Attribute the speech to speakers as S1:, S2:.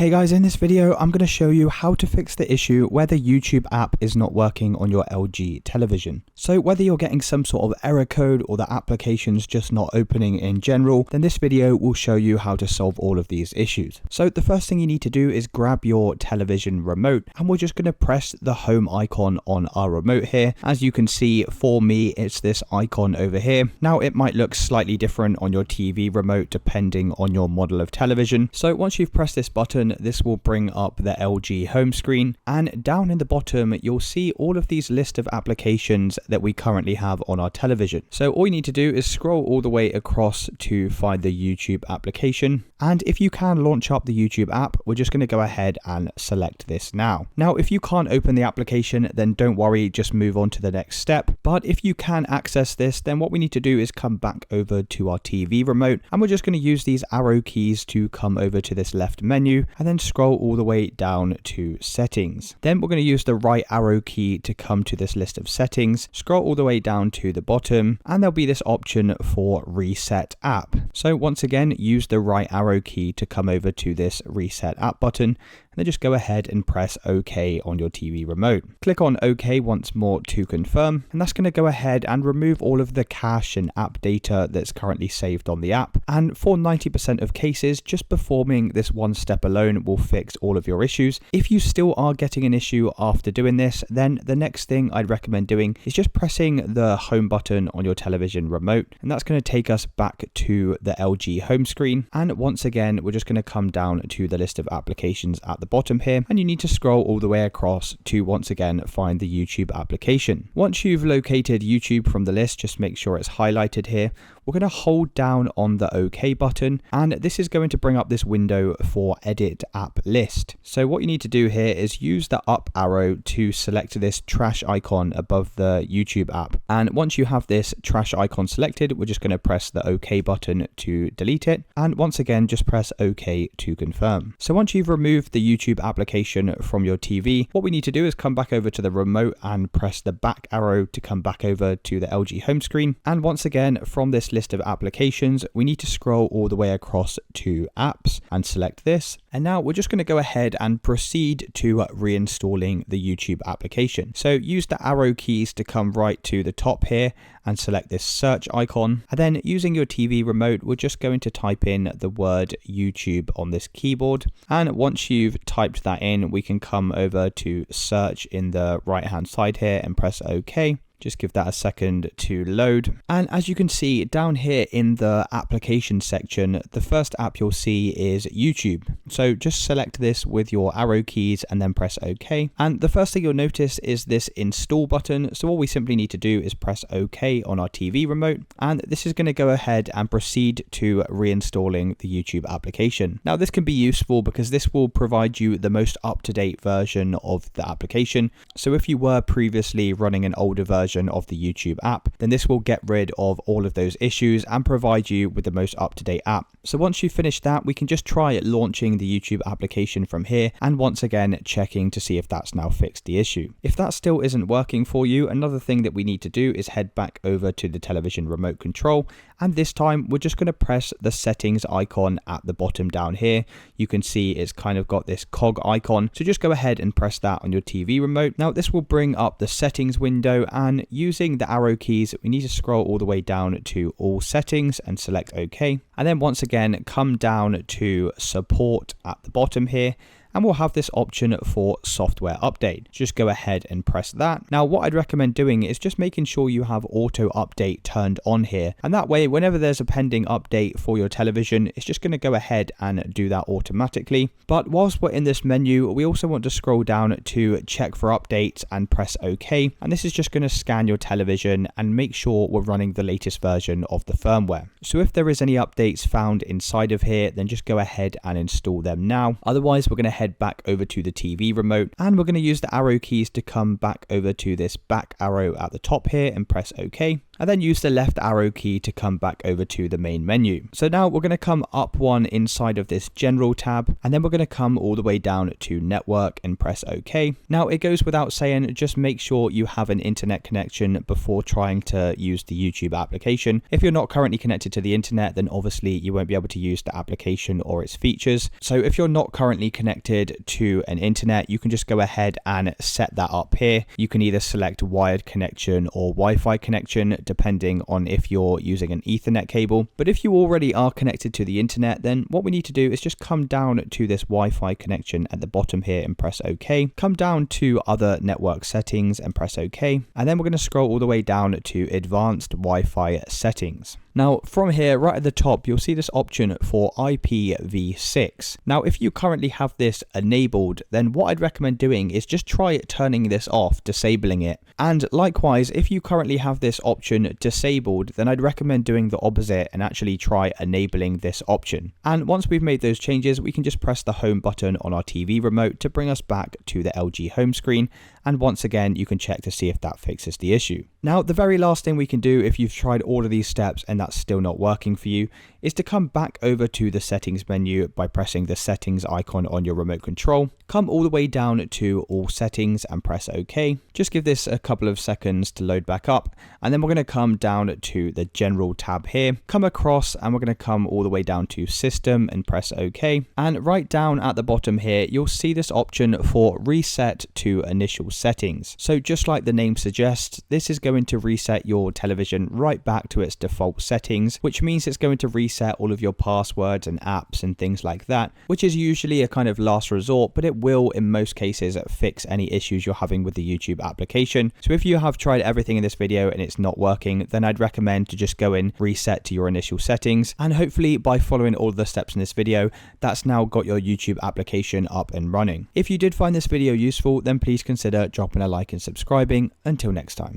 S1: Hey guys, in this video I'm going to show you how to fix the issue where the YouTube app is not working on your LG television. So whether you're getting some sort of error code or the application's just not opening in general, then this video will show you how to solve all of these issues. So the first thing you need to do is grab your television remote, and we're just going to press the home icon on our remote here. As you can see, for me it's this icon over here. Now it might look slightly different on your TV remote depending on your model of television. So once you've pressed this button, this will bring up the LG home screen, and down in the bottom you'll see all of these list of applications that we currently have on our television. So all you need to do is scroll all the way across to find the YouTube application, and if you can launch up the YouTube app, we're just going to go ahead and select this now. Now if you can't open the application, then don't worry, just move on to the next step. But if you can access this, then what we need to do is come back over to our TV remote, and we're just going to use these arrow keys to come over to this left menu and then scroll all the way down to settings. Then we're going to use the right arrow key to come to this list of settings, scroll all the way down to the bottom, and there'll be this option for reset app. So once again, use the right arrow key to come over to this reset app button, and then just go ahead and press OK on your TV remote. Click on OK once more to confirm, and that's going to go ahead and remove all of the cache and app data that's currently saved on the app. And for 90% of cases, just performing this one step alone will fix all of your issues. If you still are getting an issue after doing this, then the next thing I'd recommend doing is just pressing the home button on your television remote, and that's going to take us back to the LG home screen. And once again, we're just going to come down to the list of applications at the bottom here, and you need to scroll all the way across to once again find the YouTube application. Once you've located YouTube from the list, just make sure it's highlighted here. We're going to hold down on the OK button, and this is going to bring up this window for edit app list. So what you need to do here is use the up arrow to select this trash icon above the YouTube app. And once you have this trash icon selected, we're just going to press the OK button to delete it. And once again, just press OK to confirm. So once you've removed the YouTube application from your TV, what we need to do is come back over to the remote and press the back arrow to come back over to the LG home screen. And once again, from this list of applications, we need to scroll all the way across to apps and select this. And now we're just going to go ahead and proceed to reinstalling the YouTube application. So use the arrow keys to come right to the top here and select this search icon. And then using your TV remote, we're just going to type in the word YouTube on this keyboard. And once you've typed that in, we can come over to search in the right hand side here and press OK. Just give that a second to load. And as you can see down here in the application section, the first app you'll see is YouTube. So just select this with your arrow keys and then press OK. And the first thing you'll notice is this install button. So all we simply need to do is press OK on our TV remote. And this is going to go ahead and proceed to reinstalling the YouTube application. Now this can be useful because this will provide you the most up-to-date version of the application. So if you were previously running an older version of the YouTube app, then this will get rid of all of those issues and provide you with the most up-to-date app. So once you've finished that, we can just try launching the YouTube application from here, and once again checking to see if that's now fixed the issue. If that still isn't working for you, another thing that we need to do is head back over to the television remote control, and this time we're just going to press the settings icon at the bottom down here. You can see it's kind of got this cog icon, so just go ahead and press that on your TV remote. Now this will bring up the settings window, and using the arrow keys, we need to scroll all the way down to all settings and select OK. And then once again, come down to support at the bottom here, and we'll have this option for software update. Just go ahead and press that. Now what I'd recommend doing is just making sure you have auto update turned on here, and that way whenever there's a pending update for your television, it's just going to go ahead and do that automatically. But whilst we're in this menu, we also want to scroll down to check for updates and press OK, and this is just going to scan your television and make sure we're running the latest version of the firmware. So if there is any updates found inside of here, then just go ahead and install them now. Otherwise we're going to head back over to the TV remote, and we're going to use the arrow keys to come back over to this back arrow at the top here and press OK. and then use the left arrow key to come back over to the main menu. So now we're going to come up one inside of this general tab, and then we're going to come all the way down to network and press OK. Now it goes without saying, just make sure you have an internet connection before trying to use the YouTube application. If you're not currently connected to the internet, then obviously you won't be able to use the application or its features. So if you're not currently connected to an internet, you can just go ahead and set that up here. You can either select wired connection or Wi-Fi connection, depending on if you're using an Ethernet cable. But if you already are connected to the internet, then what we need to do is just come down to this Wi-Fi connection at the bottom here and press OK. Come down to other network settings and press OK. And then we're going to scroll all the way down to advanced Wi-Fi settings. Now from here, right at the top, you'll see this option for IPv6. Now if you currently have this enabled, then what I'd recommend doing is just try turning this off, disabling it. And likewise, if you currently have this option disabled, then I'd recommend doing the opposite and actually try enabling this option. And once we've made those changes, we can just press the home button on our TV remote to bring us back to the LG home screen. And once again, you can check to see if that fixes the issue. Now, the very last thing we can do if you've tried all of these steps and that's still not working for you is to come back over to the settings menu by pressing the settings icon on your remote control. Come all the way down to all settings and press OK. Just give this a couple of seconds to load back up. And then we're going to come down to the general tab here, come across, and we're going to come all the way down to system and press OK. And right down at the bottom here, you'll see this option for reset to initial settings. So just like the name suggests, this is going to reset your television right back to its default settings, which means it's going to reset all of your passwords and apps and things like that, which is usually a kind of last resort, but it will in most cases fix any issues you're having with the YouTube application. So if you have tried everything in this video and it's not working, then I'd recommend to just go in, reset to your initial settings, and hopefully by following all of the steps in this video, that's now got your YouTube application up and running. If you did find this video useful, then please consider dropping a like and subscribing. Until next time.